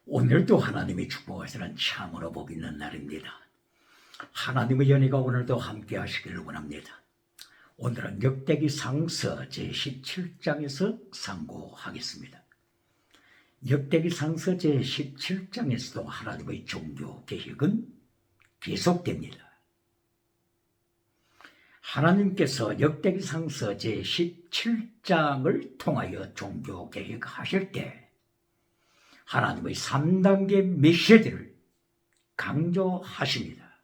오늘도 하나님의 축복하시는 참으로 복 있는 날입니다. 하나님의 연희가 오늘도 함께 하시기를 원합니다. 오늘은 역대기상서 제17장에서 상고하겠습니다. 역대기상서 제17장에서도 하나님의 종교 계획은 계속됩니다. 하나님께서 역대기상서 제17장을 통하여 종교 계획하실 때 하나님의 3단계 메시지를 강조하십니다.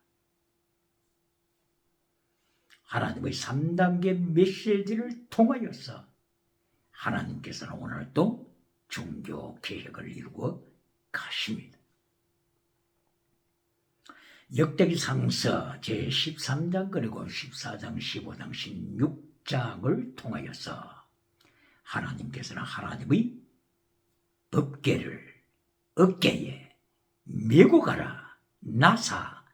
하나님의 3단계 메시지를 통하여서 하나님께서는 오늘도 종교 계획을 이루어 가십니다. 역대기상서 제13장 그리고 14장, 15장, 16장을 통하여서 하나님께서는 하나님의 법궤를 어깨에 메고 가라, 나사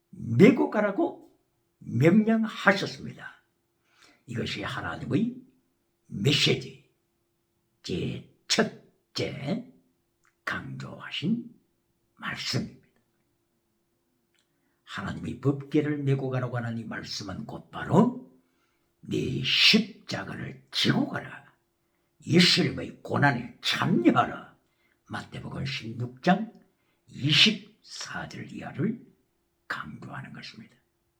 메고 가라고 명령하셨습니다. 이것이 하나님의 메시지 제 첫째 강조하신 말씀입니다. 하나님의 법궤를 메고 가라고 하는 이 말씀은 곧바로 네 십자가를 지고 가라, 예수님의 고난에 참여하라, 마태복음 16장 24절 이하를 강조하는 것입니다.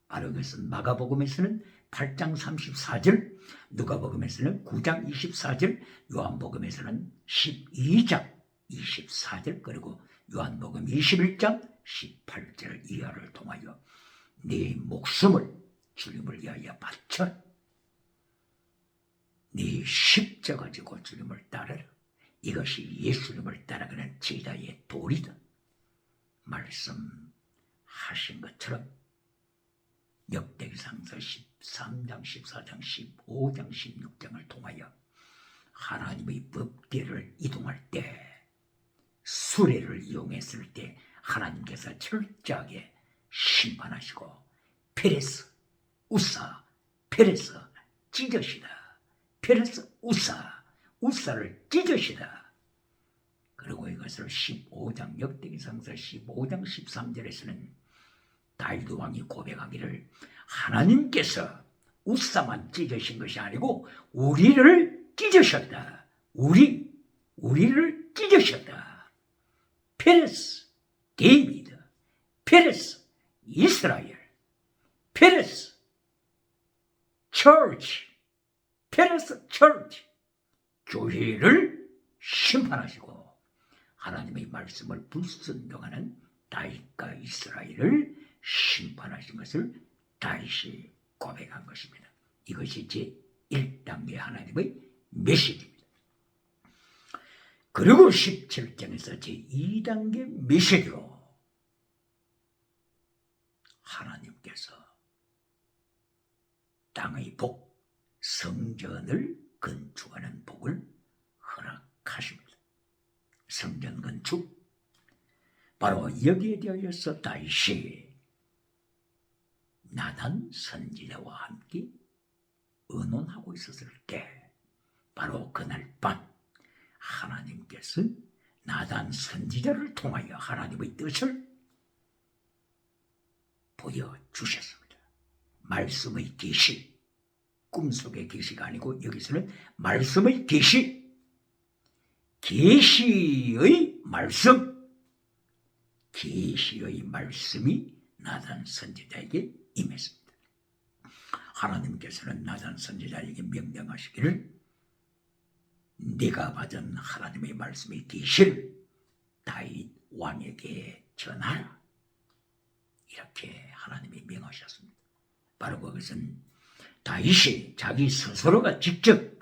바로 그것은 마가복음에서는 8장 34절, 누가복음에서는 9장 24절, 요한복음에서는 12장 24절, 그리고 요한복음 21장 18절 이하를 통하여 네 목숨을 주님을 위하여 바쳐 네 십자가 지고 주님을 따르라. 이것이 예수님을 따라가는 제자의 도리다 말씀하신 것처럼 역대기상서 13장, 14장, 15장, 16장을 통하여 하나님의 법궤를 이동할 때, 수레를 이용했을 때 하나님께서 철저하게 심판하시고 페레스, 우사, 페레스 찢으시다, 페레스, 우사를 찢으시다. 그리고 이것을 15장 역대기상서 15장 13절에서는 다윗 왕이 고백하기를 하나님께서 우사만 찢으신 것이 아니고 우리를 찢으셨다. 우리를 찢으셨다. 페레스 데이비드, 페레스 이스라엘, 페레스 처치, 페레스 처치, 교회를 심판하시고 하나님의 말씀을 불순종하는 다윗과 이스라엘을 심판하신 것을 다윗이 고백한 것입니다. 이것이 제1단계 하나님의 메시지입니다. 그리고 17장에서 제2단계 메시지로 하나님께서 땅의 복, 성전을 건축하는 복을 허락하십니다. 성전 건축, 바로 여기에 대하여서 다윗이 나단 선지자와 함께 의논하고 있었을 때, 바로 그날 밤 하나님께서 나단 선지자를 통하여 하나님의 뜻을 보여주셨습니다. 말씀의 계시, 꿈속의 계시가 아니고 여기서는 말씀의 계시, 계시의 말씀, 계시의 말씀이 나단 선지자에게 임했습니다. 하나님께서는 나단 선지자에게 명령하시기를 네가 받은 하나님의 말씀의 계시를 다윗 왕에게 전하라, 이렇게 하나님이 명하셨습니다. 바로 그것은 다윗이 자기 스스로가 직접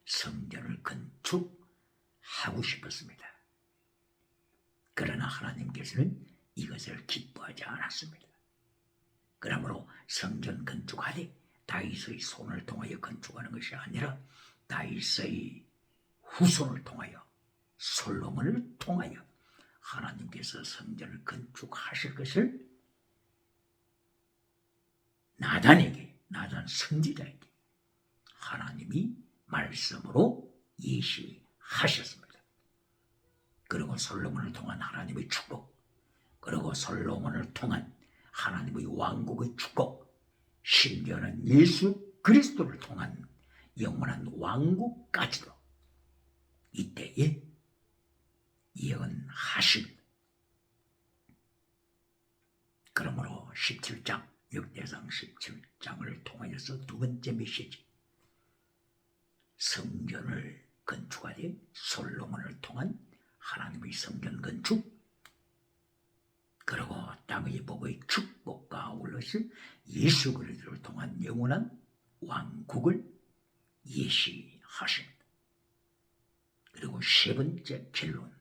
성전을 건축하고 싶었습니다. 그러나 하나님께서는 이것을 기뻐하지 않았습니다. 그러므로 성전 건축하되 다윗의 손을 통하여 건축하는 것이 아니라 다윗의 후손을 통하여, 솔로몬을 통하여 하나님께서 성전을 건축하실 것을 나단 선지자에게 하나님이 말씀으로 예시하셨습니다. 그리고 그리고 솔로몬을 통한 하나님의 축복, 그리고 솔로몬을 통한 하나님의 왕국의 축복, 심지어는 예수 그리스도를 통한 영원한 왕국까지도 이때에 예언하십니다. 그러므로 17장, 역대상 17장을 통하여서 두 번째 메시지, 성전을 건축하되 솔로몬을 통한 하나님의 성전 건축, 그리고 땅의 복의 축복과 아울러서 예수 그리스도를 통한 영원한 왕국을 예시하십니다. 그리고 세 번째 결론,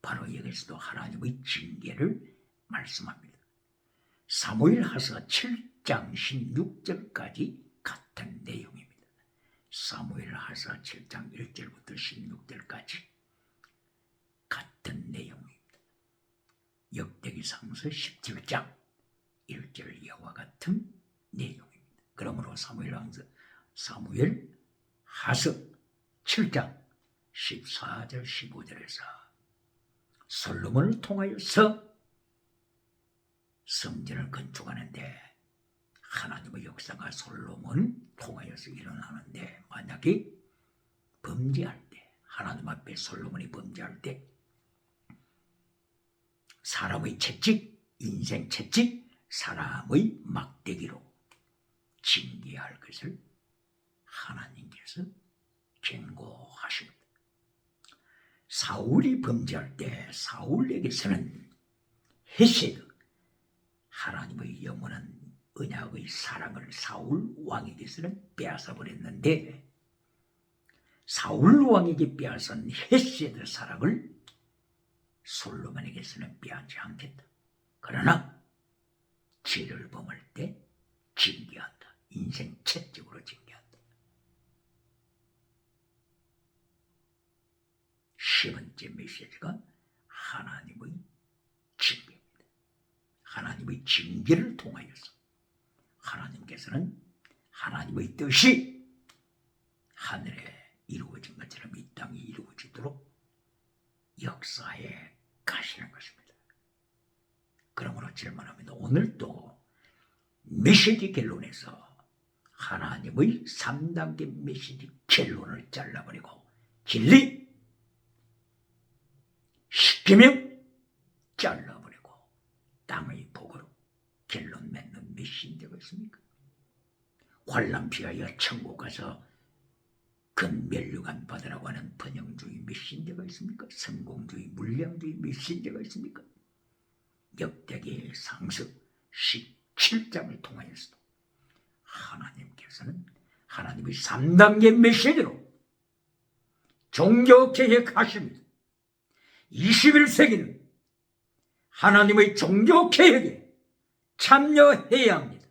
바로 여기서도 하나님의 징계를 말씀합니다. 사무엘하서 7장 16절까지 같은 내용입니다. 사무엘하서 7장 1절부터 16절까지 같은 내용입니다. 역대기상서 17장 1절 이와 같은 내용입니다. 그러므로 사무엘하서 7장 14절 15절에서 솔로몬을 통하여서 성전을 건축하는데, 하나님의 역사가 솔로몬을 통하여서 일어나는데, 만약에 범죄할 때, 하나님 앞에 솔로몬이 범죄할 때 사람의 채찍, 인생 채찍, 사람의 막대기로 징계할 것을 하나님께서 경고하십니다. 사울이 범죄할 때 사울에게서는 헤세드, 하나님의 영원한 언약의 사랑을 사울 왕에게서는 빼앗아버렸는데, 사울 왕에게 빼앗은 헤세드 사랑을 솔로몬에게서는 빼앗지 않겠다. 그러나 죄를 범할 때 징계한다. 인생 채찍으로 징계한다. 세 번째 메시지가 하나님의 징계입니다. 하나님의 징계를 통하여서 하나님께서는 하나님의 뜻이 하늘에 이루어진 것처럼 이 땅이 이루어지도록 역사에 가시는 것입니다. 그러므로 질문합니다. 오늘도 메시지 결론에서 하나님의 3단계 메시지 결론을 잘라버리고 진리, 십계명 잘라버리고 땅의 복으로 결론 맺는 메신저가 있습니까? 환난 피하여 천국 가서 근면류관 받으라고 하는 번영주의 메신저가 있습니까? 성공주의, 물량주의 메신저가 있습니까? 역대기 상서 17장을 통하여서도 하나님께서는 하나님의 3단계 메시지로 종교개혁하십니다. 21세기는 하나님의 종교개혁에 참여해야 합니다.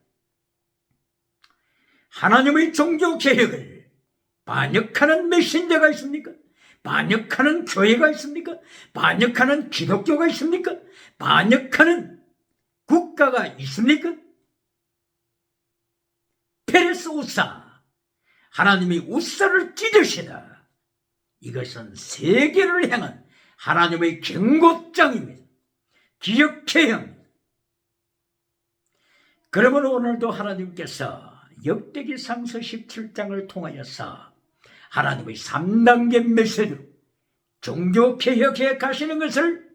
하나님의 종교개혁을 반역하는 메신저가 있습니까? 반역하는 교회가 있습니까? 반역하는 기독교가 있습니까? 반역하는 국가가 있습니까? 페레스 우사, 하나님이 우사를 찢으시다. 이것은 세계를 향한 하나님의 경고장입니다. 기억해야 합니다. 그러므로 오늘도 하나님께서 역대기 상서 17장을 통하여서 하나님의 3단계 메시지로 종교개혁에 가시는 것을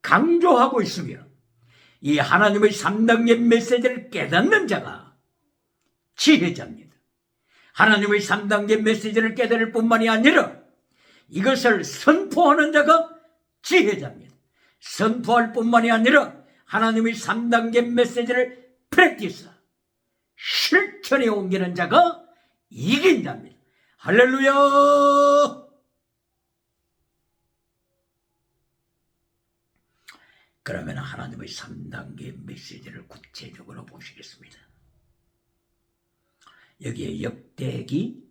강조하고 있으며, 이 하나님의 3단계 메시지를 깨닫는 자가 지혜자입니다. 하나님의 3단계 메시지를 깨달을 뿐만이 아니라 이것을 선포하는 자가 지혜자입니다. 선포할 뿐만이 아니라 하나님의 3단계 메시지를 프랙티스, 실천에 옮기는 자가 이긴답니다. 할렐루야! 그러면 하나님의 3단계 메시지를 구체적으로 보시겠습니다. 여기에 역대기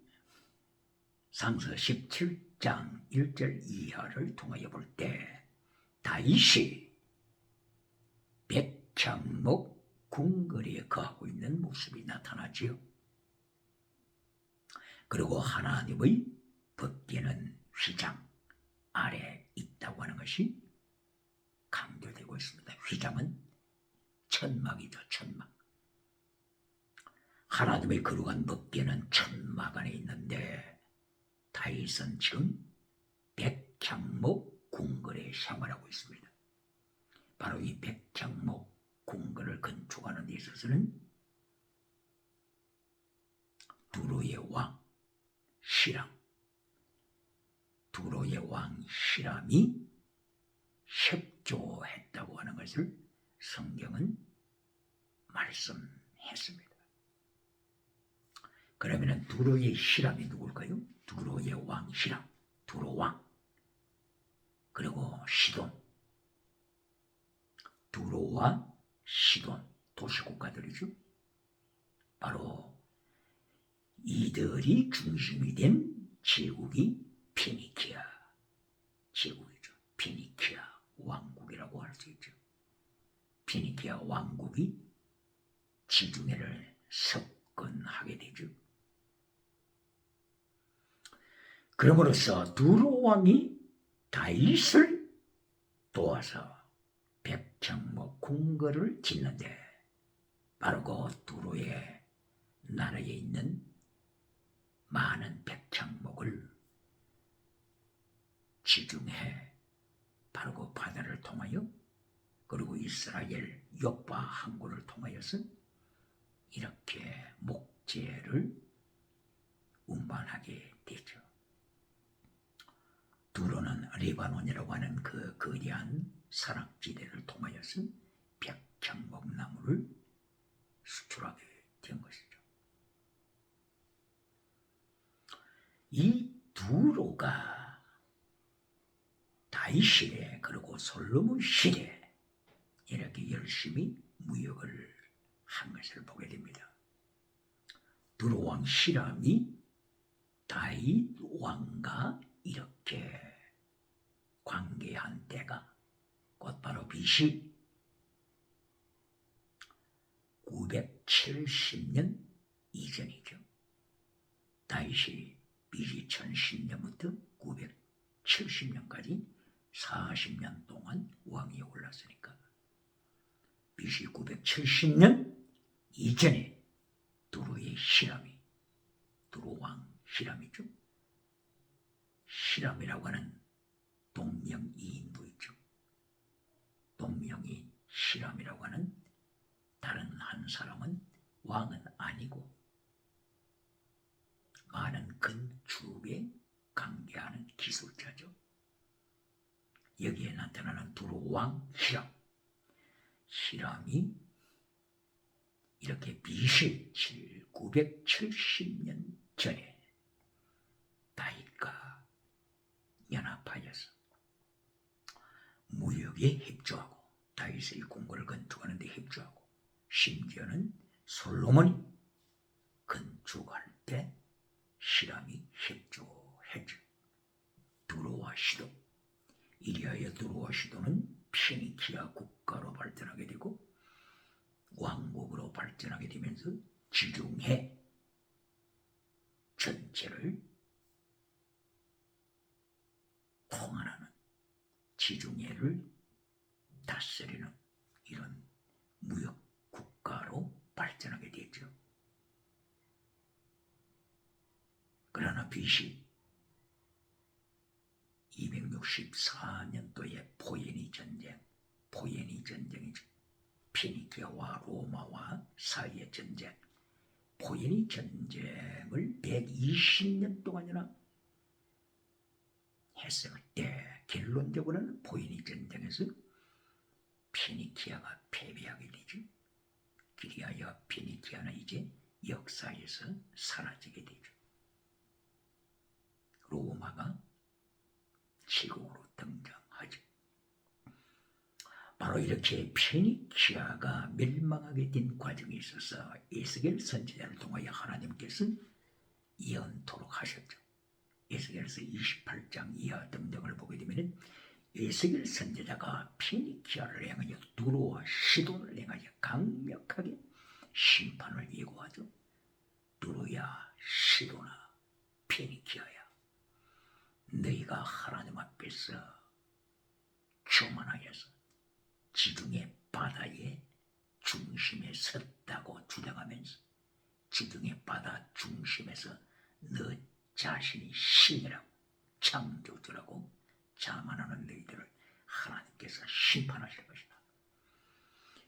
상서 17장 1절 이하를 통하여 볼 때 다윗이 백향목 궁궐에 거하고 있는 모습이 나타나지요. 그리고 하나님의 법궤는 휘장 아래 있다. 것이 강조되고 있습니다. 휘장은 천막이죠. 천막. 하나님의 거룩한 법궤는 천막 안에 있는데 다윗은 지금 백향목 궁궐에 생활하고 있습니다. 바로 이 백향목 궁궐을 건축하는 데 있어서는 두로의 왕 히람, 두로의 왕 히람이 협조했다고 하는 것을 성경은 말씀했습니다. 그러면 두로의 히람이 누굴까요? 두로의 왕 히람, 두로 왕, 그리고 시돈, 두로와 시돈 도시국가들이죠. 바로 이들이 중심이 된 제국이 피니키아 제국이죠. 피니키아 왕국이라고 할 수 있죠. 피니키아 왕국이 지중해를 석권하게 되죠. 그럼으로써 두로 왕이 다윗을 도와서 백향목 궁궐을 짓는데 바로 그 두로의 나라에 있는 많은 백향목을 지중해 바로 그 바다를 통하여 그리고 이스라엘 요파 항구를 통하여서 이렇게 목재를 운반하게 되죠. 두로는 레바논이라고 하는 그 거대한 산악지대를 통하여서 백향목 나무를 수출하게 된 것이죠. 이 두로가 다윗 시대 그리고 솔로몬 시대 이렇게 열심히 무역을 한 것을 보게 됩니다. 두로 왕 히람이 다윗 왕과 이렇게 관계한 때가 곧바로 BC 970년 이전이죠. 다윗이 BC 1010년부터 970년까지 40년 동안 왕위에 올랐으니까 BC 970년 이전에 두로의 히람이, 두로 왕 히람이죠. 히람이라고 하는 동명이인도 있죠. 동명이인 히람이라고 하는 다른 한 사람은 왕은 아니고 많은 건축에 관계하는 기술자죠. 여기에 나타나는 두로 왕 히람, 히람이 이렇게 BC 970년 전에 다윗과 연합하여서 무역에 협조하고 다윗의 궁궐을 건축하는 데 협조하고 심지어는 솔로몬이 건축할 때 히람이 협조했죠. 두로와 시도, 이리하여 두로와 시도는 피니키아 국가로 발전하게 되고 왕국으로 발전하게 되면서 지중해 전체를 통한하는, 지중해를 다스리는 이런 무역 국가로 발전하게 됐죠. 그러나 BC 264년도에 포에니 전쟁이죠. 피니키아와 로마와 사이의 전쟁, 포에니 전쟁을 120년 동안이나 했을 때 결론적으로는 포에니 전쟁에서 피니키아가 패배하게 되죠. 그리하여 피니키아는 이제 역사에서 사라지게 되죠. 로마가 제국으로 등장하죠. 바로 이렇게 피니키아가 멸망하게 된 과정에 있어서 에스겔 선지자를 통하여 하나님께서 예언토록 하셨죠. 에스겔서 28장 이하 등등을 보게 되면 에스겔 선지자가 피니키아를 향하여 두로와 시돈을 향하여 강력하게 심판을 예고하죠. 두로야, 시돈아, 피니키아야, 너희가 하나님 앞에서 지중해 바다의 중심에 섰다고 주장하면서 지중해 바다 중심에서 너 자신이 신이라고 창조주라고 자만하는 너희들을 하나님께서 심판하실 것이다.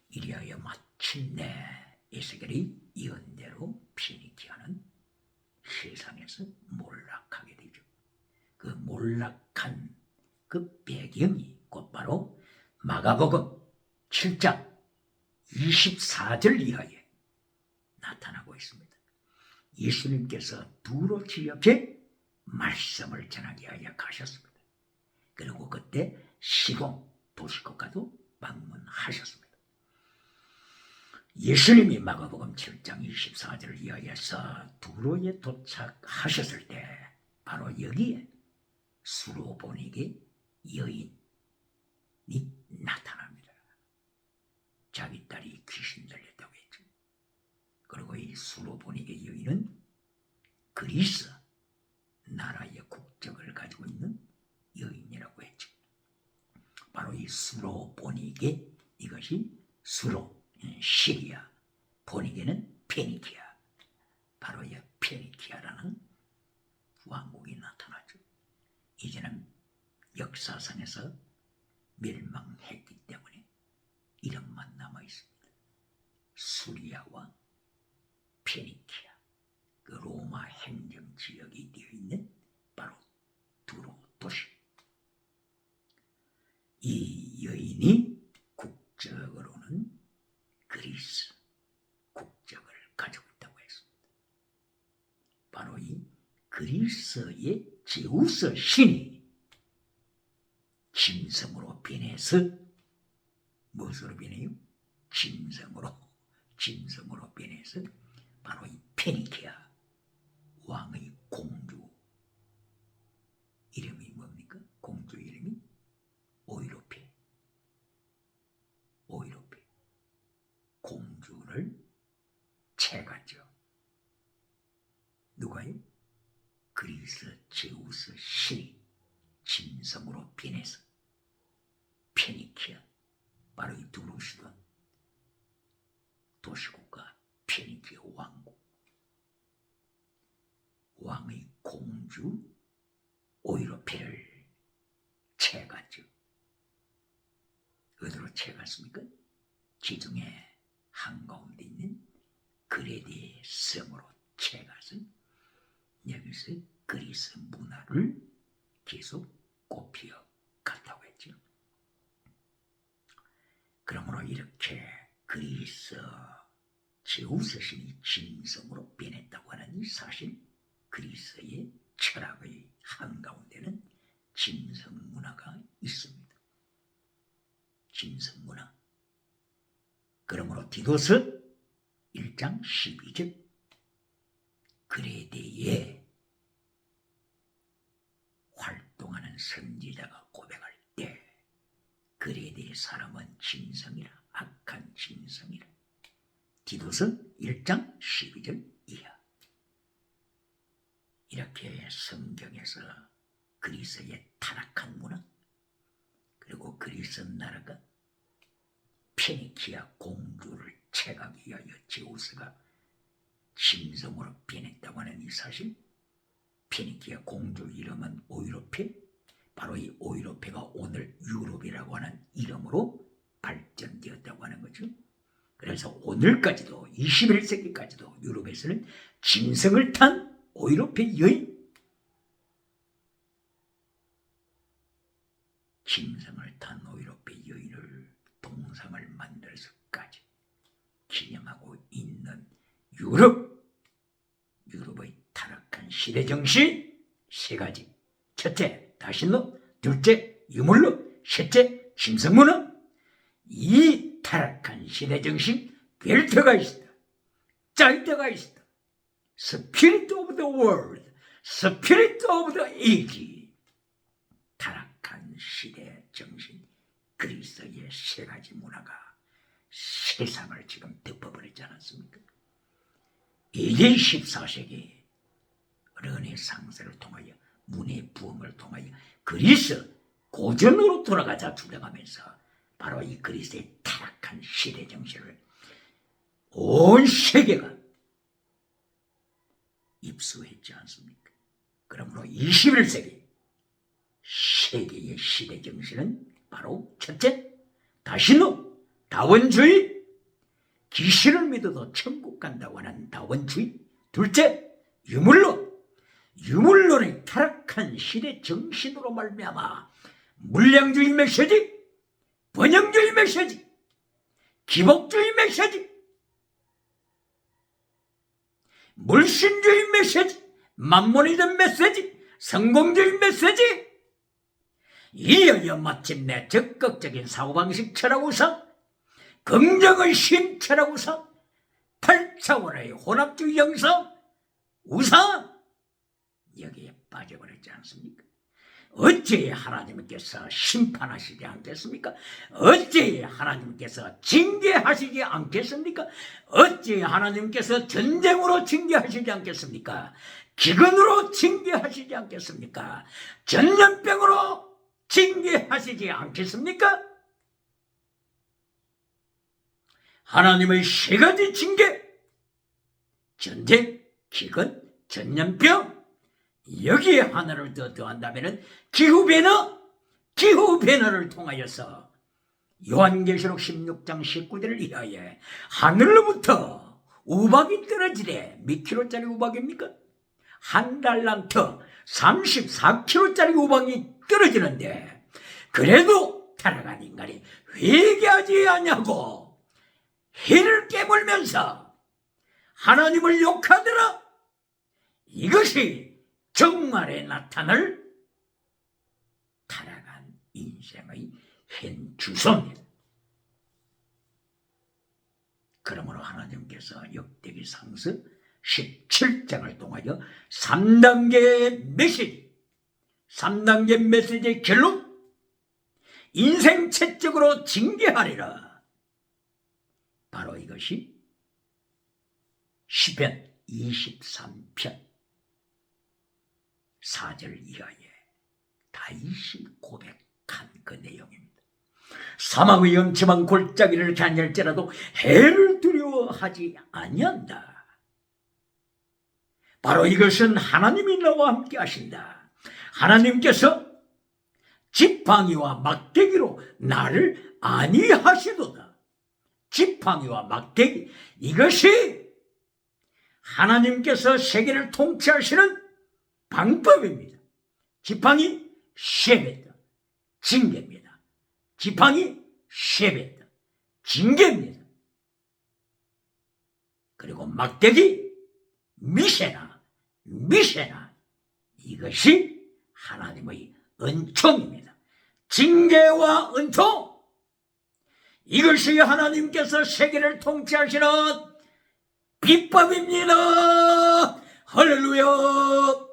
이리하여 마침내 에스겔이 예언대로 피니키아는 세상에서 몰락하게 되죠. 그 몰락한 그 배경이 곧바로 마가복음 7장 24절 이하에 나타나고 있습니다. 예수님께서 두로 지역에 말씀을 전하게 하여 가셨습니다. 그리고 그때 시공 도시국가도 방문하셨습니다. 예수님이 마가복음 7장 24절 이하에서 두로에 도착하셨을 때 바로 여기에 수로보닉의 여인이 나타납니다. 자기 딸이 귀신 들렸다고 했죠. 그리고 이 수로보닉의 여인은 그리스 나라의 국적을 가지고 있는 여인이라고 했죠. 바로 이 수로보닉의 이것이 수로 시리아, 보닉에는 페니키아, 바로 이 페니키아라는 왕국이 나타나죠. 이제는 역사상에서 멸망했기 때문에 이름만 남아 있습니다. 수리아와 페니키아, 그 로마 행정 지역이 되어 있는 바로 두로 도시. 이 여인이 국적으로는 그리스 국적을 가지고 있다고 했습니다. 바로 이 그리스의 제우스 신이 짐승으로 변해서 무엇으로 변해요? 짐승으로 변해서 바로 이 페니키아 왕의 공주 이름이 뭡니까? 공주 이름이 오이로페. 공주를 채갔죠. 누가요? 그리스 제우스 신이 짐승으로 변해서 페니키아, 바로 이 두루시던 도시국가 페니키아 왕국 왕의 공주 오이로페를 채갔죠. 어디로 채갔습니까? 지중해 한가운데 있는 그레데 성으로 채가서 여기서 그리스 문화를 계속 꽃피워 갔다고 했죠. 그러므로 이렇게 그리스 제우스 신이 짐승으로 변했다고 하는 이 사실, 그리스의 철학의 한가운데는 짐승 문화가 있습니다. 짐승 문화. 그러므로 디도스 1장 12절 그레데에 활동하는 선지자가 고백할 때 그레데 사람은 짐승이라, 악한 짐승이라. 디도스 1장 12절 이하. 이렇게 성경에서 그리스의 타락한 문화, 그리고 그리스 나라가 페니키아 공주를 채가기 위하여 제우스가 짐승으로 변했다고 하는 이 사실, 페니키아 공주 이름은 오이로페, 바로 이 오이로페가 오늘 유럽이라고 하는 이름으로 발전되었다고 하는 거죠. 그래서 오늘까지도 21세기까지도 유럽에서는 짐승을 탄 오이로페 여인, 짐승을 탄 오이로페 여인을 동상을 만들어서까지 기념하고 있는 유럽의 타락한 시대정신 세 가지. 첫째, 다신로. 둘째, 유물로. 셋째, 짐승문화. 이 타락한 시대정신 벨트가 있다, 짜이트가 있다. Spirit of the world, Spirit of the age. 타락한 시대정신, 그리스의 세 가지 문화가 세상을 지금 덮어버리지 않았습니까? 이제 14세기 르네상스를 통하여, 문의 부흥을 통하여 그리스 고전으로 돌아가자 주장하면서 바로 이 그리스도의 타락한 시대 정신을 온 세계가 입수했지 않습니까? 그러므로 21세기 세계의 시대 정신은 바로 첫째, 다신론, 다원주의, 귀신을 믿어도 천국 간다고 하는 다원주의. 둘째, 유물론, 유물론의 타락한 시대 정신으로 말미암아 물량주의 메시지, 번영주의 메시지, 기복주의 메시지, 물신주의 메시지, 만모니즘 메시지, 성공주의 메시지, 이어여 마침내 적극적인 사고방식 철학 우상, 긍정의 신 철학 우상, 8차원의 혼합주의 영성 우상, 여기에 빠져버렸지 않습니까? 어찌 하나님께서 심판하시지 않겠습니까? 어찌 하나님께서 징계하시지 않겠습니까? 어찌 하나님께서 전쟁으로 징계하시지 않겠습니까? 기근으로 징계하시지 않겠습니까? 전염병으로 징계하시지 않겠습니까? 하나님의 세 가지 징계, 전쟁, 기근, 전염병, 여기에 하나를 더 더한다면 기후변화를 통하여서 요한계시록 16장 19절을 이하에 하늘로부터 우박이 떨어지래. 몇 킬로짜리 우박입니까? 한 달란트 34킬로짜리 우박이 떨어지는데 그래도 타락한 인간이 회개하지 않냐고 해를 깨물면서 하나님을 욕하더라. 이것이 정말에 나타날 타락한 인생의 현 주소입니다. 그러므로 하나님께서 역대기 상서 17장을 통하여 3단계 메시지의 결론, 인생체적으로 징계하리라. 바로 이것이 시편 23편 4절 이하에 다윗이 고백한 그 내용입니다. 사망의 영침한 골짜기를 다닐지라도 해를 두려워하지 아니한다. 바로 이것은 하나님이 나와 함께 하신다. 하나님께서 지팡이와 막대기로 나를 안위하시도다. 지팡이와 막대기, 이것이 하나님께서 세계를 통치하시는 방법입니다. 지팡이 쉐베트, 징계입니다. 지팡이 쉐베트, 징계입니다. 그리고 막대기 미세나, 이것이 하나님의 은총입니다. 징계와 은총, 이것이 하나님께서 세계를 통치하시는 비법입니다. 할렐루야.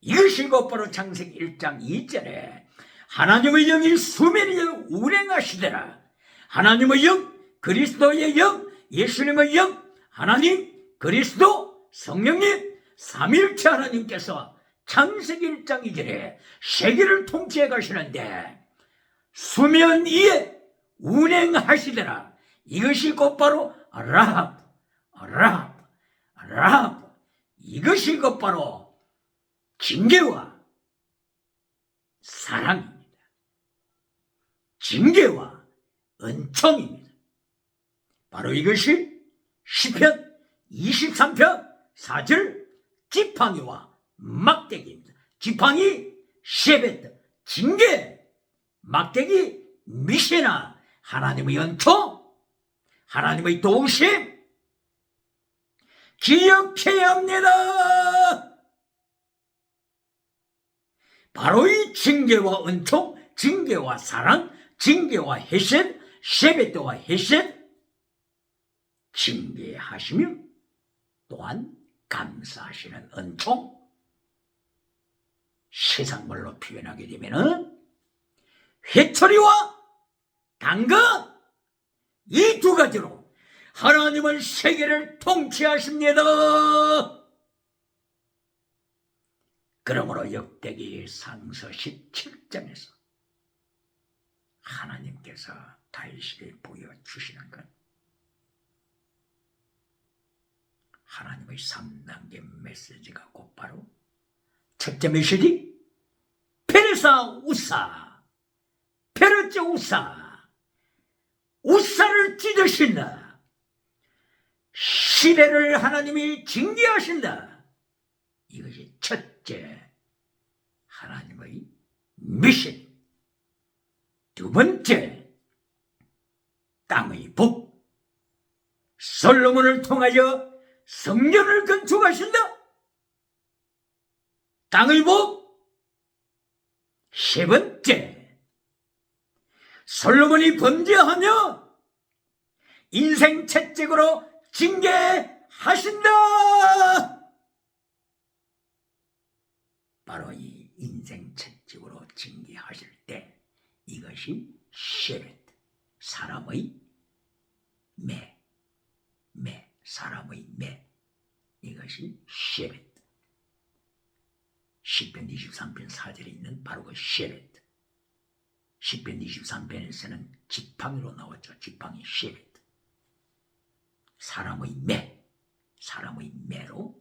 이것이 곧바로 창세기 1장 2절에 하나님의 영이 수면 위에 운행하시더라. 하나님의 영, 그리스도의 영, 예수님의 영, 하나님, 그리스도, 성령님, 삼일체 하나님께서 창세기 1장 2절에 세계를 통치해 가시는데 수면 위에 운행하시더라. 이것이 곧바로 라합, 이것이 곧바로 징계와 사랑입니다. 징계와 은총입니다. 바로 이것이 시편 23편 4절 지팡이와 막대기입니다. 지팡이 쉐베트, 징계, 막대기 미시나, 하나님의 은총, 하나님의 도우심 기억해야 합니다. 바로 이 징계와 은총, 징계와 사랑, 징계와 헤셋, 쉐베트와 헤셋, 징계하시며 또한 감사하시는 은총, 세상말로 표현하게 되면 회초리와 당근, 이 두 가지로 하나님은 세계를 통치하십니다. 그러므로 역대기 상서 17장에서 하나님께서 다윗에게 보여주시는 것, 하나님의 3단계 메시지가 곧바로 첫째 메시지, 페레사 우사, 페르제 우사, 우사를 찢으신다. 시대를 하나님이 징계하신다. 이것이 첫째 하나님의 미션. 두 번째, 땅의 복. 솔로몬을 통하여 성전을 건축하신다. 땅의 복. 세 번째, 솔로몬이 범죄하며 인생 채찍으로 징계하신다. 바로 이 인생 채찍으로 징계하실 때 이것이 쉐벳, 사람의 사람의 매, 이것이 쉐벳. 시편 23편 4절에 있는 바로 그 쉐벳. 시편 23편에서는 지팡이로 나왔죠. 지팡이 쉐벳. 사람의 매로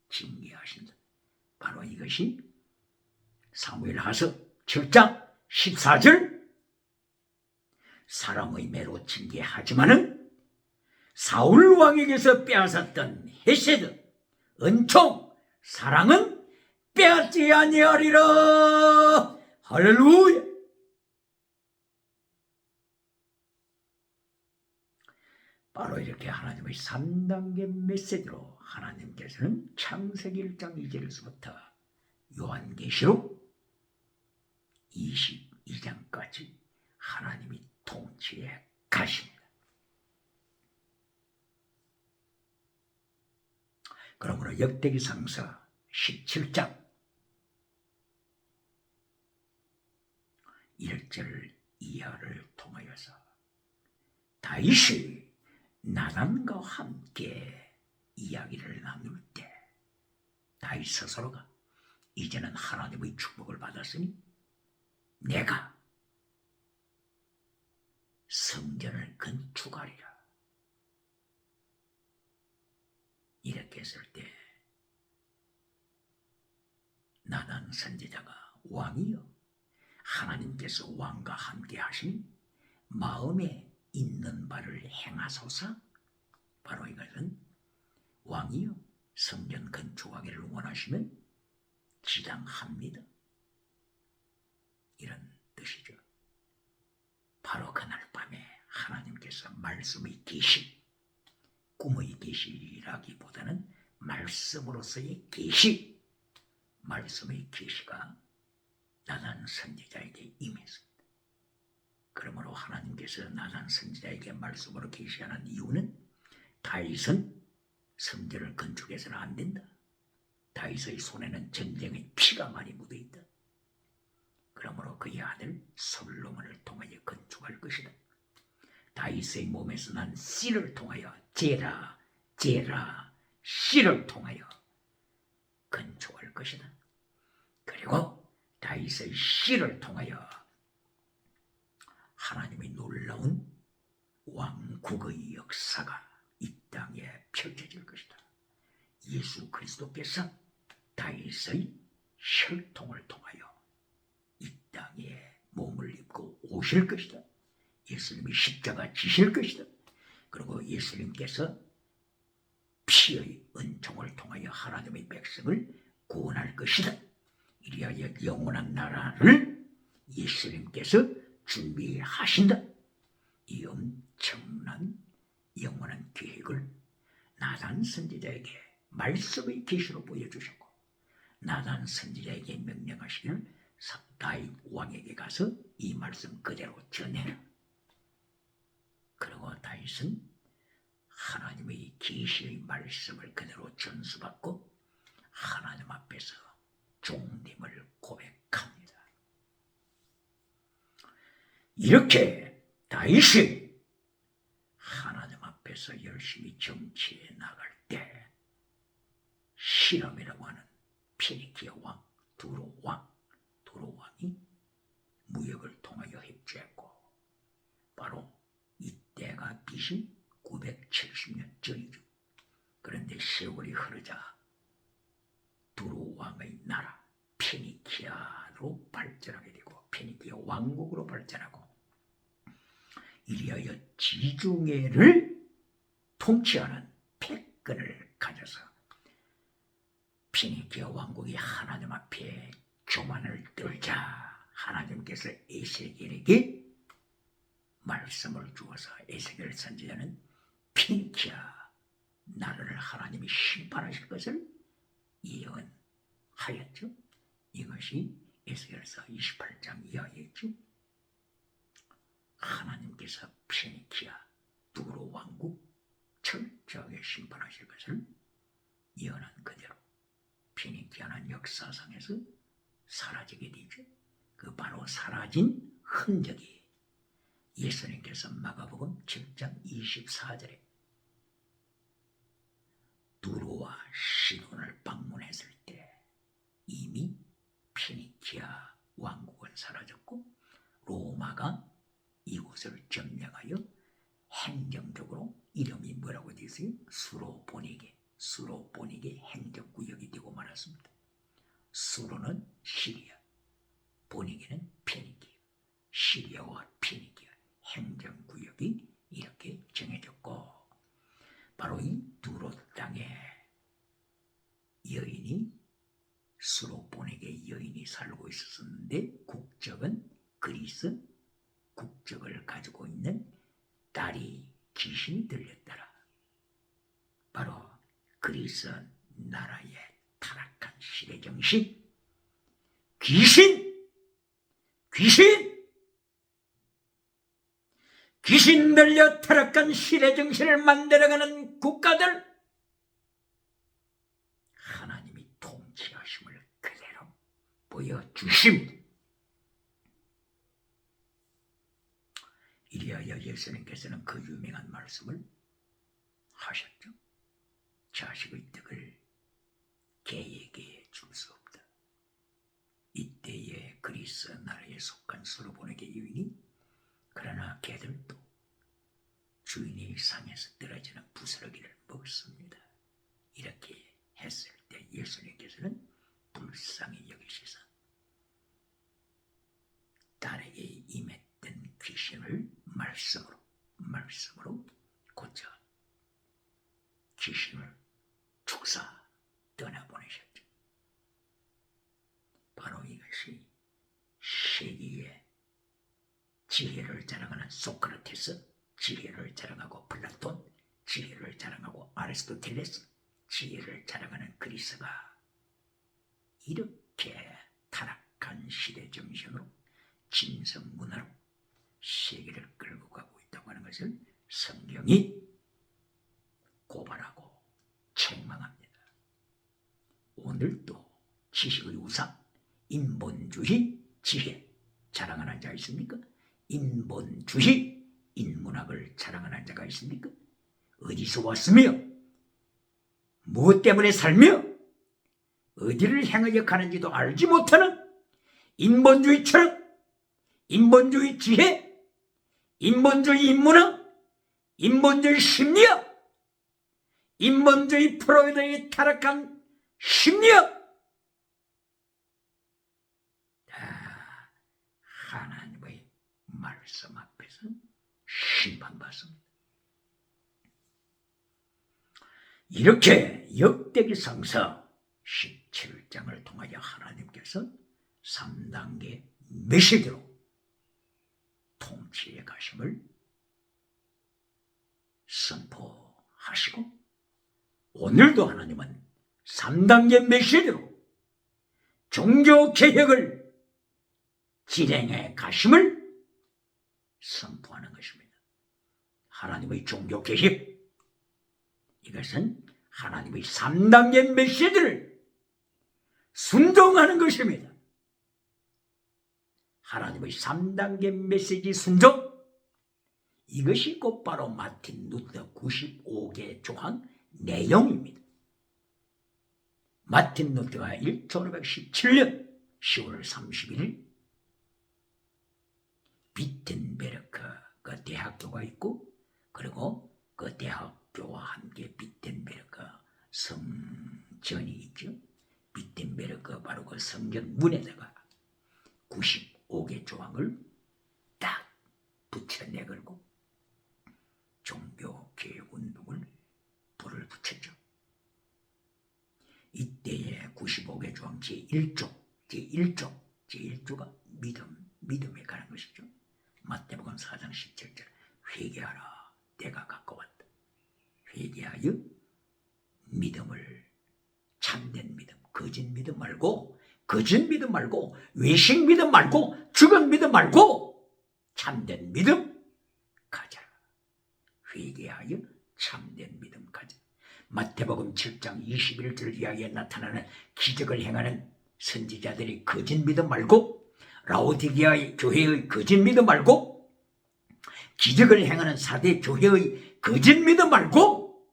징계하신다. 바로 이것이 사무엘하서 7장 14절, 사람의 매로 징계하지만은 사울 왕에게서 빼앗았던 헤세드, 은총, 사랑은 빼앗지 아니하리라. 할렐루야. 바로 이렇게 하나님의 3단계 메시지로 하나님께서는 창세기 1장 2절에서부터 요한계시록 22장까지 하나님이 통치해 가십니다. 그러므로 역대기상서 17장 1절 이하를 통하여서 다윗이 나단과 함께 이야기를 나눌 때 다윗 스스로가 이제는 하나님의 축복을 받았으니 내가 성전을 건축하리라. 이렇게 했을 때 나단 선지자가 왕이여, 하나님께서 왕과 함께 하시니 마음에 있는 바를 행하소서. 바로 이것은 왕이여 성전 건축하기를 원하시면 지당합니다. 이런 뜻이죠. 바로 그날 밤에 하나님께서 말씀의 계시, 꿈의 계시라기보다는 말씀으로서의 계시, 말씀의 계시가 나단 선지자에게 임했습니다. 그러므로 하나님께서 나단 선지자에게 말씀으로 계시하는 이유는 다윗은 성전을 건축해서는 안 된다. 다윗의 손에는 전쟁의 피가 많이 묻어있다. 그러므로 그의 아들 솔로몬을 통하여 건축할 것이다. 다윗의 몸에서 난 씨를 통하여 제라, 씨를 통하여 건축할 것이다. 그리고 다윗의 씨를 통하여 하나님의 놀라운 왕국의 역사가 이 땅에 펼쳐질 것이다. 예수 그리스도께서 다윗의 혈통을 통하여 이 땅에 몸을 입고 오실 것이다. 예수님이 십자가 지실 것이다. 그리고 예수님께서 피의 은총을 통하여 하나님의 백성을 구원할 것이다. 이리하여 영원한 나라를 예수님께서 준비하신다. 이 엄청난 영원한 계획을 나단 선지자에게 말씀의 계시로 보여주셨고, 나단 선지자에게 명령하시기를 다윗 왕에게 가서 이 말씀 그대로 전해라. 그리고 다윗은 하나님의 계시의 말씀을 그대로 전수받고 하나님 앞에서 종됨을 고백합니다. 이렇게 다윗이 하나님 앞에서 열심히 정치해 나갈 때 시람이라고 하는 페르시아 왕 두로왕이 무역을 통하여 협조했고, 바로 이때가 BC 970년 전이죠. 그런데 세월이 흐르자 두로 왕의 나라 페니키아로 발전하게 되고 페니키아 왕국으로 발전하고 이리하여 지중해를 통치하는 패권을 가져서 페니키아 왕국이 하나님 앞에 교만을 떨자 하나님께서 에스겔에게 말씀을 주어서 에스겔 선지자는 페니키아 나라를 하나님이 심판하실 것을 예언하였죠. 이것이 에스겔서 28장 이하였죠. 하나님께서 페니키아 두로 왕국 철저하게 심판하실 것을 예언한 그대로 페니키아는 역사상에서 사라지게 되죠. 그 바로 사라진 흔적이 예수님께서 마가복음 7장 24절에 두로와 시돈을 방문했을 때 이미 페니키아 왕국은 사라졌고 로마가 이곳을 점령하여 행정적으로 이름이 뭐라고 되어 있어요? 수로보니게 행정구역이 되고 말았습니다. 수로는 시리아, 보니게는 페니키아, 시리아와 페니키아 행정구역이 이렇게 정해졌고 바로 이 두로 땅에 여인이 수로보니게 여인이 살고 있었는데 국적은 그리스 국적을 가지고 있는 딸이 귀신이 들렸더라. 바로 그리스 나라의 타락한 시대정신 귀신 들려 타락한 시대정신을 만들어가는 국가들 하나님이 통치하심을 그대로 보여주십니다. 이리하여 예수님께서는 그 유명한 말씀을 하셨죠. 자식의 덕을 개에게 줄 수 없다. 이때에 그리스 나라에 속한 수로보니게 여인이 그러나 개들도 주인의 상에서 떨어지는 부스러기를 먹습니다. 이렇게 했을 때 예수님께서는 불쌍히 여기시사 딸에게 임했던 귀신을 말씀으로 고쳐 귀신을 축사 떠나보내셨죠. 바로 이것이 세기의 지혜를 자랑하는 소크라테스, 지혜를 자랑하고 플라톤, 지혜를 자랑하고 아리스토텔레스, 지혜를 자랑하는 그리스가 이렇게 타락한 시대 정신으로 진성 문화로 세계를 끌고 가고 있다고 하는 것을 성경이 고발하고 책망합니다. 오늘도 지식의 우상, 인본주의, 지혜 자랑하는 자 있습니까? 인본주의, 인문학을 자랑하는 자가 있습니까? 어디서 왔으며 무엇 때문에 살며 어디를 향하여 가는지도 알지 못하는 인본주의 철학, 인본주의 지혜, 인본주의 인문학, 인본주의 심리학, 인본주의 프로이드의 타락한 심리학 다 하나님의 말씀 앞에서 심판받습니다. 이렇게 역대기상서 17장을 통하여 하나님께서 3단계 메시지로 통치해 가심을 선포하시고 오늘도 하나님은 3단계 메시지로 종교개혁을 진행해 가심을 선포하는 것입니다. 하나님의 종교개혁, 이것은 하나님의 3단계 메시지를 순종하는 것입니다. 하나님의 3단계 메시지 순종, 이것이 곧바로 마틴 루터 95개 조항 내용입니다. 마틴 루터가 1517년 10월 31일 비텐베르크가 대학교가 있고, 그리고 그 대학교와 함께 비텐베르크 성전이 있죠. 비텐베르크 바로 그 성전 문에다가 95개 조항을 딱 붙여내걸고 종교개혁운동을 불을 붙였죠. 이때의 95개 조항 제1조가 믿음에 관한 것이죠. 마태복음 4장 17절 회개하라 때가 가까웠다. 회개하여 믿음을 참된 믿음, 거짓 믿음 말고 외식 믿음 말고 죽은 믿음 말고 참된 믿음 가져라. 회개하여 참된 믿음 가져라. 마태복음 7장 21절 이하에 나타나는 기적을 행하는 선지자들이 거짓 믿음 말고, 라오디게아의 교회의 거짓 믿음 말고, 기적을 행하는 사대 교회의 거짓 믿음 말고,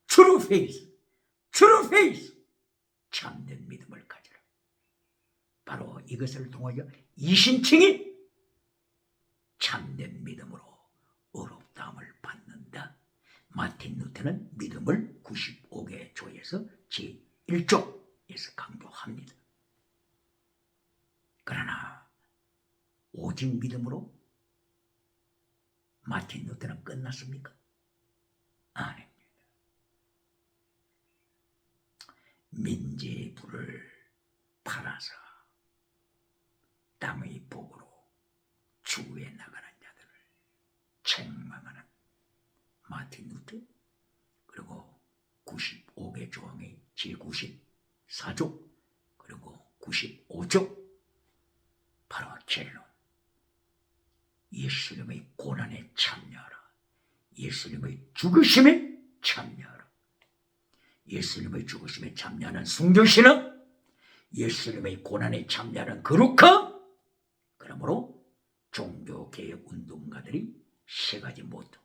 true faith, 참된 믿음을 가져라. 바로 이것을 통하여 이신칭이 참된 믿음으로 의롭다함을 받는다. 마틴 루터는 믿음을 95개 조에서 제1조에서 강조합니다. 그러나 오직 믿음으로 마틴 루터는 끝났습니까? 아닙니다. 민재의 불을 팔아서 땅의 복으로 주에 나가는 자들을 책망하는 마틴 루터, 그리고 95개 조항의 제94조, 그리고 95조, 바로 결론. 예수님의 고난에 참여하라. 예수님의 죽으심에 참여하라. 예수님의 죽으심에 참여하는 순교신은 예수님의 고난에 참여하는 거룩함. 그러므로 종교개혁 운동가들이 세 가지 모두.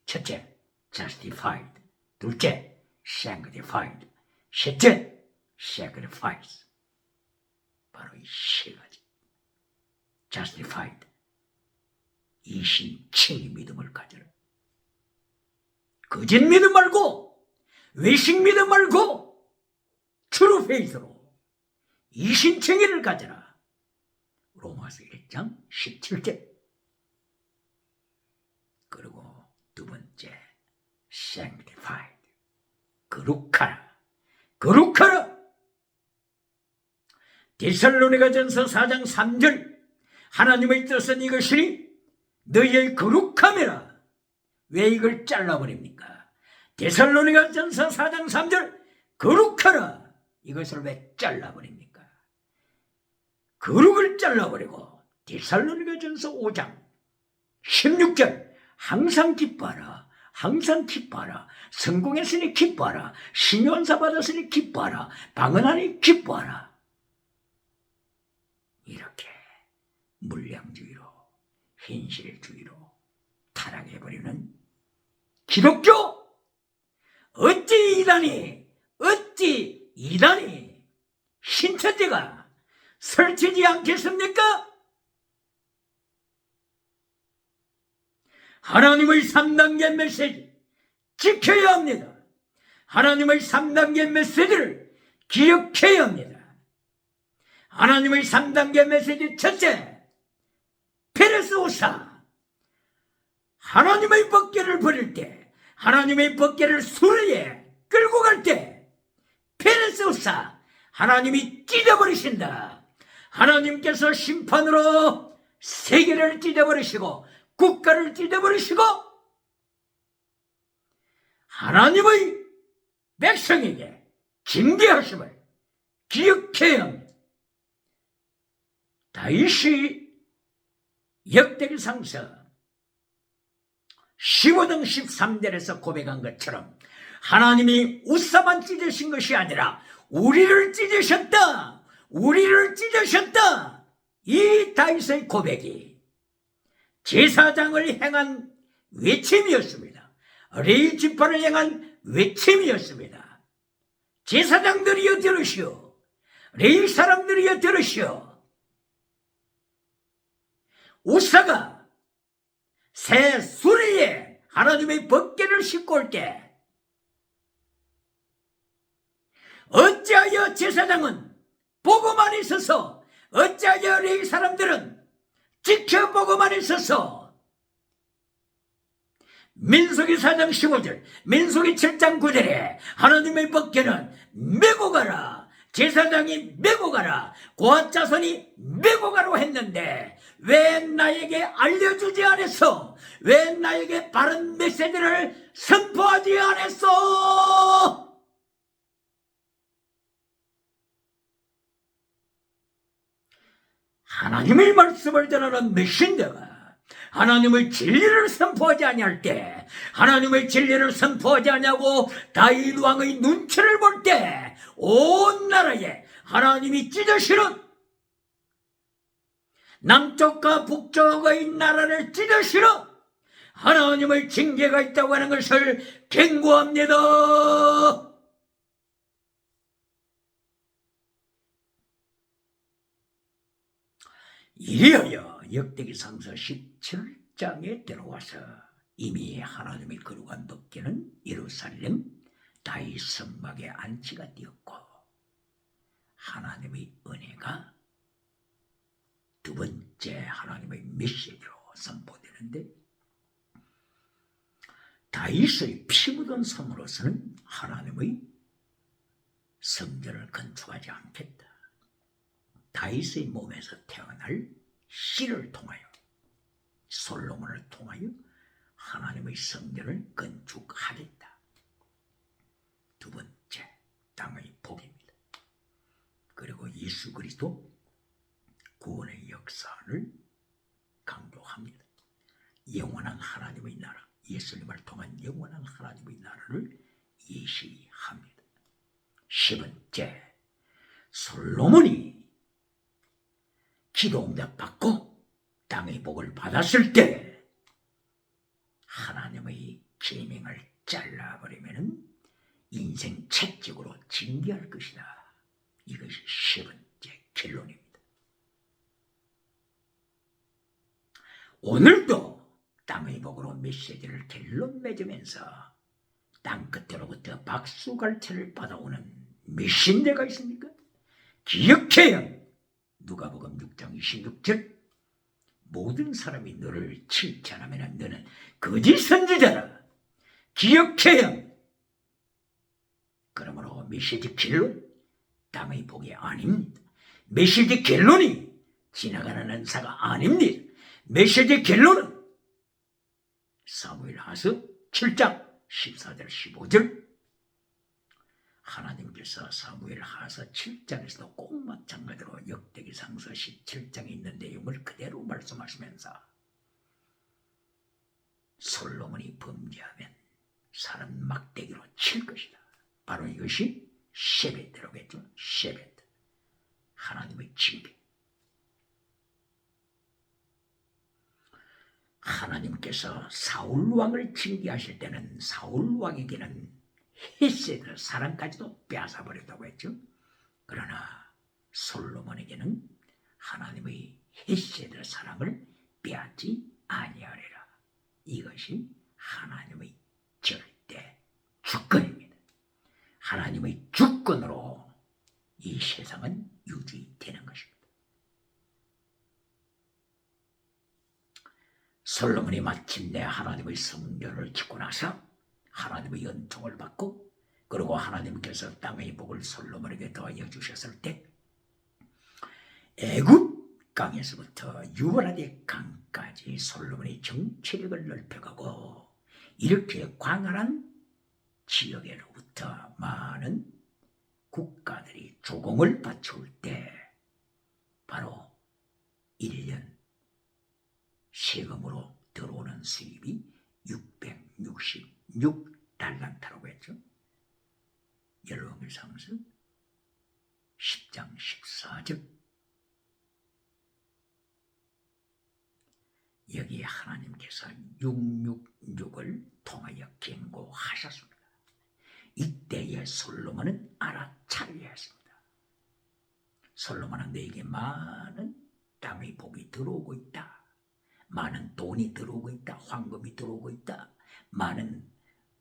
첫째, justified. 둘째, sanctified. 셋째, sacrifice. 바로 이 세 가지. justified. 이신칭의 믿음을 가져라. 거짓 믿음 말고, 외식 믿음 말고, true faith로 이신칭의를 가져라. 로마서 1장 17절. 그리고 두 번째, sanctified. 거룩하라. 데살로니가전서 4장 3절. 하나님의 뜻은 이것이니 너희의 거룩함이라. 왜 이걸 잘라버립니까? 데살로니가전서 4장 3절 거룩하라. 이것을 왜 잘라버립니까? 거룩을 잘라버리고 데살로니가전서 5장 16절 항상 기뻐하라. 성공했으니 기뻐하라. 신용사 받았으니 기뻐하라. 방언하니 기뻐하라. 이렇게 물량주의로, 현실주의로 타락해버리는 기독교! 어찌 이단이 신천지가 설치지 않겠습니까? 하나님의 3단계 메시지 지켜야 합니다. 하나님의 3단계 메시지를 기억해야 합니다. 하나님의 3단계 메시지 첫째, 페레스오사. 하나님의 법궤를 버릴 때, 하나님의 법궤를 수레에 끌고 갈 때, 페레스오사, 하나님이 찢어버리신다. 하나님께서 심판으로 세계를 찢어버리시고 국가를 찢어버리시고 하나님의 백성에게 징계하심을 기억해야 합니다. 다윗이 역대기상서 15장 13절에서 고백한 것처럼 하나님이 우사만 찢으신 것이 아니라 우리를 찢으셨다. 이 다윗의 고백이 제사장을 향한 외침이었습니다. 레위 지파를 향한 외침이었습니다. 제사장들이여 들으시오. 레위 사람들이여 들으시오. 우사가 새 수레에 하나님의 법궤를 싣고 올 때 어찌하여 제사장은 보고만 있어서, 어찌하여 레위 사람들은 지켜보고만 있어서 민수기 4장 15절, 민수기 7장 9절에 하나님의 법궤는 메고 가라, 제사장이 메고 가라, 고앗 자손이 메고 가라고 했는데 왜 나에게 알려주지 않았어? 왜 나에게 바른 메시지를 선포하지 않았어? 하나님의 말씀을 전하는 메신저가 하나님의 진리를 선포하지 아니할 때, 하나님의 진리를 선포하지 아니하고 다윗 왕의 눈치를 볼 때 온 나라에 하나님이 찢으시는, 남쪽과 북쪽의 나라를 찢으시는 하나님의 징계가 있다고 하는 것을 경고합니다. 이리하여 역대기상서 17장에 들어와서 이미 하나님의 거룩한 법궤는 예루살렘 다윗 성막에 안치가 되었고, 하나님의 은혜가 두 번째 하나님의 메시지로 선포되는데, 다윗의 피 묻은 손으로서는 하나님의 성전을 건축하지 않겠다. 다윗의 몸에서 태어날 씨를 통하여, 솔로몬을 통하여 하나님의 성전을 건축하겠다. 두 번째 땅의 복입니다. 그리고 예수 그리스도 구원의 역사를 강조합니다. 영원한 하나님의 나라, 예수님을 통한 영원한 하나님의 나라를 예시합니다. 10번째, 솔로몬이 기도 응답 받고 땅의 복을 받았을 때 하나님의 계명을 잘라버리면 인생 채찍으로 징계할 것이다. 이것이 10번째 결론입니다. 오늘도 땅의 복으로 메시지를 결론 맺으면서 땅 끝으로부터 박수갈채를 받아오는 메신저가 있습니까? 기억해요. 누가복음 6장 26절, 모든 사람이 너를 칭찬하면 너는 거짓 선지자라. 기억해요. 그러므로 메시지 결론, 땅의 복이 아닙니다. 메시지 결론이 지나가는 은사가 아닙니다. 메시지 결론은 사무엘하서 7장 14절 15절, 하나님께서 사무엘하서 7장에서도 꼭 마찬가지로 역대기상서 17장에 있는 내용을 그대로 말씀하시면서 솔로몬이 범죄하면 사람 막대기로 칠 것이다. 바로 이것이 셰벳이라고 했죠. 셰벳, 하나님의 징계. 하나님께서 사울 왕을 징계하실 때는 사울 왕에게는 헤세드 사랑까지도 빼앗아버렸다고 했죠. 그러나 솔로몬에게는 하나님의 헤세드 사랑을 빼앗지 아니하리라. 이것이 하나님의 절대 주권입니다. 하나님의 주권으로 이 세상은 유지되는 것입니다. 솔로몬이 마침내 하나님의 성전을 짓고 나서 하나님의 은총을 받고, 그리고 하나님께서 땅의 복을 솔로몬에게 더하여 주셨을 때 애굽 강에서부터 유브라데 강까지 솔로몬이 정치력을 넓혀가고, 이렇게 광활한 지역에로부터 많은 국가들이 조공을 바쳐올 때 바로 1년 세금으로 들어오는 수입이 666달란트라고 했죠. 열왕기상서 10장 14절. 여기 하나님께서 666을 통하여 경고하셨습니다. 이때에 솔로몬은 알아차려야 했습니다. 솔로몬아, 너에게 많은 땅의 복이 들어오고 있다. 많은 돈이 들어오고 있다. 황금이 들어오고 있다. 많은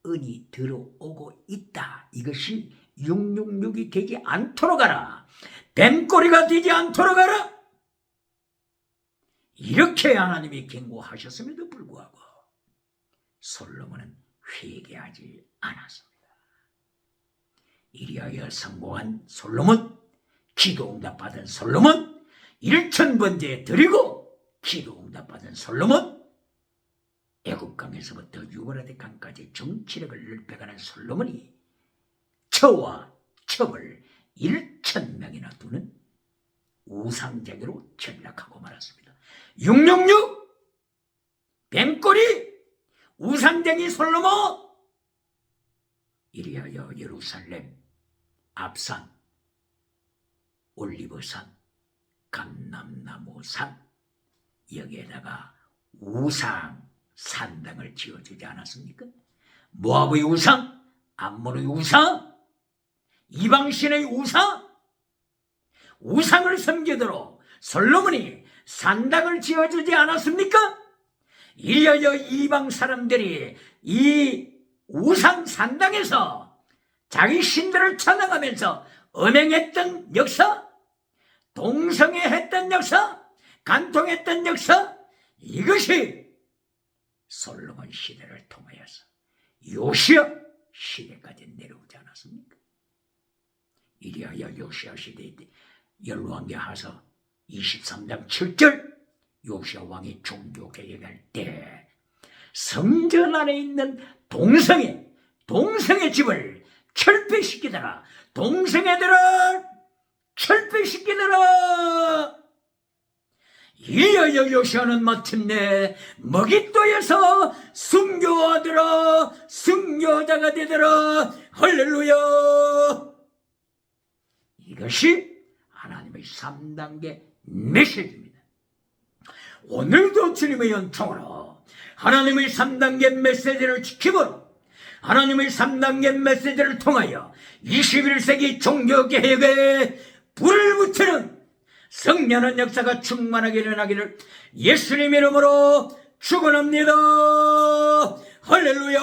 은이 들어오고 있다. 이것이 666이 되지 않도록 하라. 뱀꼬리가 되지 않도록 하라. 이렇게 하나님이 경고하셨음에도 불구하고 솔로몬은 회개하지 않았습니다. 이리하여 성공한 솔로몬, 기도응답 받은 솔로몬, 1000번째 드리고 기도응답 받은 솔로몬, 애국강에서부터 유브라데 강까지 정치력을 넓혀가는 솔로몬이 처와 첩을 1000명이나 두는 우상쟁이로 전락하고 말았습니다. 666 뱀꼬리 우상쟁이 솔로몬. 이리하여 예루살렘 앞산, 올리브산, 감람나무산 여기에다가 우상 산당을 지어주지 않았습니까? 모압의 우상, 암몬의 우상, 이방신의 우상, 우상을 섬기도록 솔로몬이 산당을 지어주지 않았습니까? 이리하여 이방 사람들이 이 우상 산당에서 자기 신들을 찬양하면서 음행했던 역사, 동성애했던 역사, 간통했던 역사, 이것이 솔로몬 시대를 통하여서 요시야 시대까지 내려오지 않았습니까? 이리하여 요시야 시대 때 열왕기하서 23장 7절 요시야 왕이 종교개혁할 때 성전 안에 있는 동성애 집을 철폐시키더라. 동성애들을 철폐시키더라. 이어여 요시아는 마침내 머깃도에서 순교하더라. 순교자가 되더라. 할렐루야. 이것이 하나님의 3단계 메시지입니다. 오늘도 주님의 연통으로 하나님의 3단계 메시지를 지키므로 하나님의 3단계 메시지를 통하여 21세기 종교개혁에 불을 붙이는 성령의 역사가 충만하게 일어나기를 예수님 이름으로 축원합니다. 할렐루야.